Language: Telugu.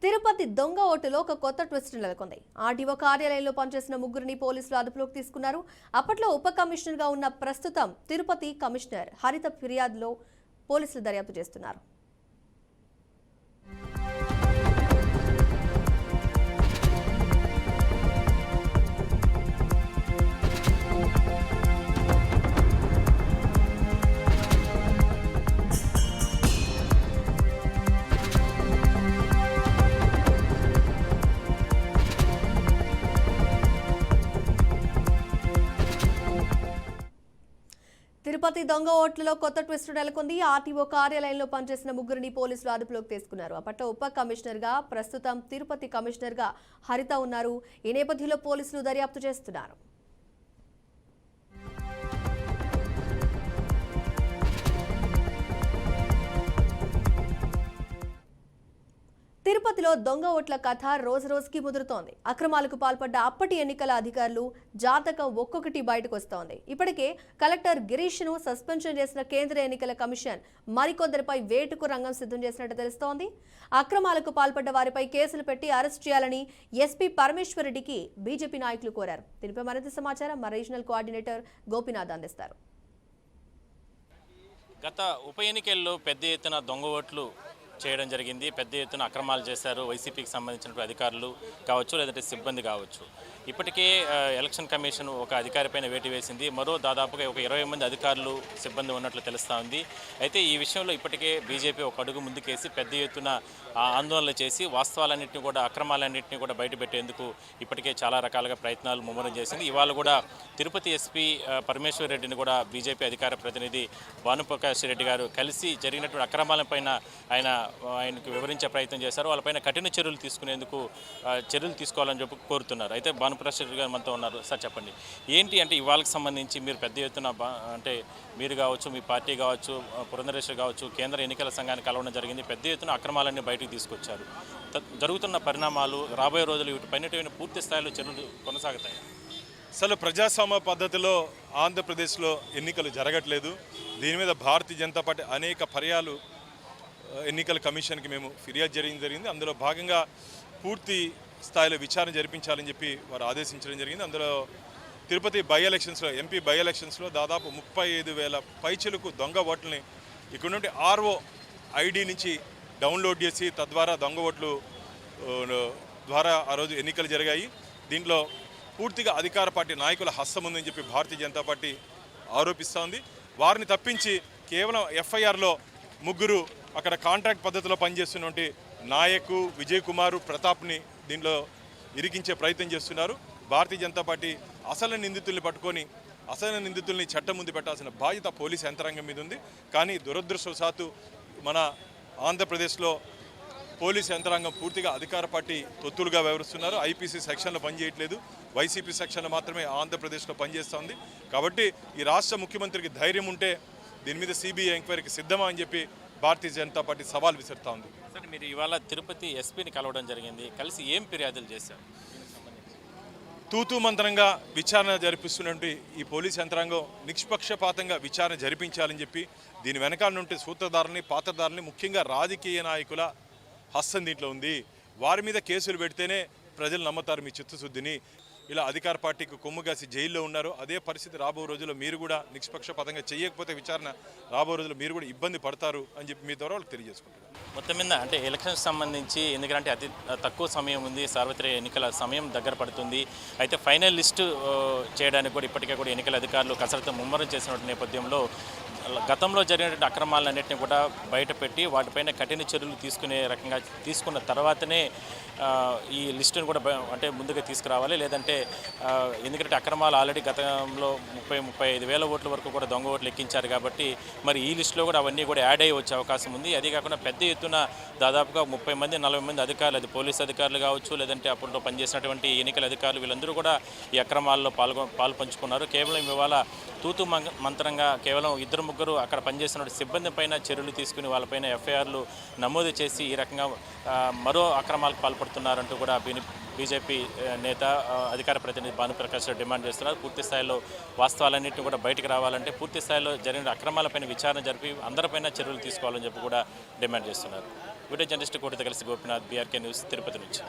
తిరుపతి దొంగ ఓటులో ఒక కొత్త ట్విస్ట్ నెలకొంది. ఆర్టీఓ కార్యాలయంలో పనిచేసిన ముగ్గురిని పోలీసులు అదుపులోకి తీసుకున్నారు. అప్పట్లో ఉప కమిషనర్ గా ఉన్న ప్రస్తుతం తిరుపతి కమిషనర్ హరిత ఫిర్యాదులో పోలీసులు దర్యాప్తు చేస్తున్నారు. తిరుపతి దొంగ ఓట్లలో కొత్త ట్విస్ట్ నెలకొంది. ఆర్టీఓ కార్యాలయంలో పనిచేసిన ముగ్గురిని పోలీసులు అదుపులోకి తీసుకున్నారు. అప్పట్లో ఉప కమిషనర్ గా ప్రస్తుతం తిరుపతి కమిషనర్ గా హరిత ఉన్నారు. ఈ నేపథ్యంలో పోలీసులు దర్యాప్తు చేస్తున్నారు. తిరుపతిలో దొంగ ఓట్ల కథ రోజు రోజుకి ముదురుతోంది. అక్రమాలకు పాల్పడ్డ అప్పటి ఎన్నికల అధికారులు జాతకం ఒక్కొక్కటి బయటకు వస్తోంది. ఇప్పటికే కలెక్టర్ గిరీష్ ను సస్పెన్షన్ చేసిన కేంద్ర ఎన్నికల కమిషన్ మరికొందరిపై వేటుకు రంగం సిద్ధం చేసినట్టు తెలుస్తోంది. అక్రమాలకు పాల్పడ్డ వారిపై కేసులు పెట్టి అరెస్ట్ చేయాలని ఎస్పీ పరమేశ్వరరెడ్డికి బీజేపీ నాయకులు కోరారు. దీనిపై మరింత సమాచారం మా రీజనల్ కోఆర్డినేటర్ గోపీనాథ్ అందిస్తారు. గత ఉప ఎన్నికల్లో పెద్ద ఎత్తున దొంగ ఓట్లు చేయడం జరిగింది. పెద్ద ఎత్తున అక్రమాలు చేశారు వైసీపీకి సంబంధించిన అధికారులు కావచ్చు, లేదంటే సిబ్బంది కావచ్చు. ఇప్పటికే ఎలక్షన్ కమిషన్ ఒక అధికారిపైన వేటు వేసింది. మరో దాదాపుగా ఒక 20 మంది అధికారులు సిబ్బంది ఉన్నట్లు తెలుస్తూ ఉంది. అయితే ఈ విషయంలో ఇప్పటికే బీజేపీ ఒక అడుగు ముందుకేసి పెద్ద ఎత్తున ఆందోళనలు చేసి వాస్తవాలన్నింటినీ కూడా అక్రమాలన్నింటినీ కూడా బయటపెట్టేందుకు ఇప్పటికే చాలా రకాలుగా ప్రయత్నాలు ముమ్మరం చేసింది. ఇవాళ కూడా తిరుపతి ఎస్పీ పరమేశ్వర్ రెడ్డిని కూడా బీజేపీ అధికార ప్రతినిధి భానుప్రకాష్ రెడ్డి గారు కలిసి జరిగినటువంటి అక్రమాలపైన ఆయనకు వివరించే ప్రయత్నం చేశారు. వాళ్ళపైన కఠిన చర్యలు తీసుకునేందుకు చర్యలు తీసుకోవాలని చెప్పి కోరుతున్నారు. అయితే భానుప్రకాష్ రెడ్డి గారు మనతో ఉన్నారు. సార్ చెప్పండి, ఏంటి అంటే ఇవాళకి సంబంధించి మీరు పెద్ద ఎత్తున అంటే మీరు కావచ్చు, మీ పార్టీ కావచ్చు, పురంధరేశ్వర్ కావచ్చు, కేంద్ర ఎన్నికల సంఘాన్ని కలవడం జరిగింది. పెద్ద ఎత్తున అక్రమాలన్నీ బయటకు తీసుకొచ్చారు. జరుగుతున్న పరిణామాలు రాబోయే రోజులు వీటిపైన పూర్తి స్థాయిలో చర్యలు కొనసాగుతాయి. అసలు ప్రజాస్వామ్య పద్ధతిలో ఆంధ్రప్రదేశ్లో ఎన్నికలు జరగట్లేదు. దీని మీద భారతీయ జనతా పార్టీ అనేక పర్యాలు ఎన్నికల కమిషన్కి మేము ఫిర్యాదు జరిగింది. అందులో భాగంగా పూర్తి స్థాయిలో విచారణ జరిపించాలని చెప్పి వారు ఆదేశించడం జరిగింది. అందులో తిరుపతి బై ఎలక్షన్స్లో, ఎంపీ బై ఎలక్షన్స్లో దాదాపు 35,000 పైచలకు దొంగ ఓట్లని ఇక్కడ నుండి ఆర్ఓ ఐడి నుంచి డౌన్లోడ్ చేసి తద్వారా దొంగ ఓట్లు ద్వారా ఆ రోజు ఎన్నికలు జరిగాయి. దీంట్లో పూర్తిగా అధికార పార్టీ నాయకుల హస్తం ఉందని చెప్పి భారతీయ జనతా పార్టీ ఆరోపిస్తోంది. వారిని తప్పించి కేవలం ఎఫ్ఐఆర్లో ముగ్గురు అక్కడ కాంట్రాక్ట్ పద్ధతిలో పనిచేస్తున్నటువంటి నాయకు, విజయ్ కుమార్, ప్రతాప్ని దీనిలో ఇరికించే ప్రయత్నం చేస్తున్నారు. భారతీయ జనతా పార్టీ అసలు నిందితుల్ని పట్టుకొని అసలు నిందితుల్ని చట్టం ముందు పెట్టాల్సిన బాధ్యత పోలీసు యంత్రాంగం మీద ఉంది. కానీ దురదృష్టవశాత్తు మన ఆంధ్రప్రదేశ్లో పోలీసు యంత్రాంగం పూర్తిగా అధికార పార్టీ తొత్తులుగా వ్యవహరిస్తున్నారు. ఐపీసీ సెక్షన్లో పనిచేయట్లేదు, వైసీపీ సెక్షన్లో మాత్రమే ఆంధ్రప్రదేశ్లో పనిచేస్తోంది. కాబట్టి ఈ రాష్ట్ర ముఖ్యమంత్రికి ధైర్యం ఉంటే దీని మీద సిబిఐ ఎంక్వైరీకి సిద్ధమా అని చెప్పి భారతీయ జనతా పార్టీ సవాల్ విసురుతా ఉంది. సార్, మీరు ఇవాళ తిరుపతి ఎస్పీని కలవడం జరిగింది. కలిసి ఏం ఫిర్యాదులు చేశారు? తూతూ మంత్రంగా విచారణ జరిపిస్తున్నటువంటి ఈ పోలీస్ యంత్రాంగం నిష్పక్షపాతంగా విచారణ జరిపించాలని చెప్పి దీని వెనకాల నుండి సూత్రధారులని, పాత్రధారులని, ముఖ్యంగా రాజకీయ నాయకుల హస్తం దీంట్లో ఉంది. వారి మీద కేసులు పెడితేనే ప్రజలు నమ్ముతారు మీ చిత్తశుద్ధిని. ఇలా అధికార పార్టీకి కొమ్ముగాసి జైల్లో ఉన్నారు. అదే పరిస్థితి రాబో రోజుల్లో మీరు కూడా నిష్పక్షపాతంగా చేయకపోతే విచారణ రాబో రోజుల్లో మీరు కూడా ఇబ్బంది పడతారు అని చెప్పి మీ ద్వారా వాళ్ళకి తెలియజేసుకుంటున్నారు. మొత్తం మీద అంటే ఎలక్షన్స్ సంబంధించి ఎందుకంటే అతి తక్కువ సమయం ఉంది, సార్వత్రిక ఎన్నికల సమయం దగ్గర పడుతుంది. అయితే ఫైనల్ లిస్టు చేయడానికి కూడా ఇప్పటికే కూడా ఎన్నికల అధికారులు కసరత్తు ముమ్మరం చేసిన నేపథ్యంలో గతంలో జరిగినటువంటి అక్రమాలన్నింటినీ కూడా బయటపెట్టి వాటిపైన కఠిన చర్యలు తీసుకునే రకంగా తీసుకున్న తర్వాతనే ఈ లిస్టును కూడా అంటే ముందుగా తీసుకురావాలి. లేదంటే ఎందుకంటే అక్రమాలు ఆల్రెడీ గతంలో 35,000 ఓట్ల వరకు కూడా దొంగ ఓట్లు ఎక్కించారు. కాబట్టి మరి ఈ లిస్టులో కూడా అవన్నీ కూడా యాడ్ అయ్యి వచ్చే అవకాశం ఉంది. అదే కాకుండా పెద్ద ఎత్తున దాదాపుగా 30 మంది 40 మంది అధికారులు, అది పోలీసు అధికారులు కావచ్చు, లేదంటే అప్పట్లో పనిచేసినటువంటి ఎన్నికల అధికారులు, వీళ్ళందరూ కూడా ఈ అక్రమాల్లో పాలు పంచుకున్నారు. కేవలం ఇవాళ తూతు మంత్రంగా కేవలం 2-3 అక్కడ పనిచేసిన సిబ్బంది పైన చర్యలు తీసుకుని వాళ్ళపైన ఎఫ్ఐఆర్లు నమోదు చేసి ఈ రకంగా మరో అక్రమాలకు పాల్పడుతున్నారంటూ కూడా బీజేపీ నేత అధికార ప్రతినిధి భానుప్రకాష్ డిమాండ్ చేస్తున్నారు. పూర్తి స్థాయిలో వాస్తవాలన్నింటినీ కూడా బయటకు రావాలంటే పూర్తి స్థాయిలో జరిగిన అక్రమాలపైన విచారణ జరిపి అందరిపైన చర్యలు తీసుకోవాలని చెప్పి కూడా డిమాండ్ చేస్తున్నారు. వీడియో జర్నలిస్ట్ కోటితో కలిసి గోపినాథ్, బీఆర్కే న్యూస్, తిరుపతి నుంచి.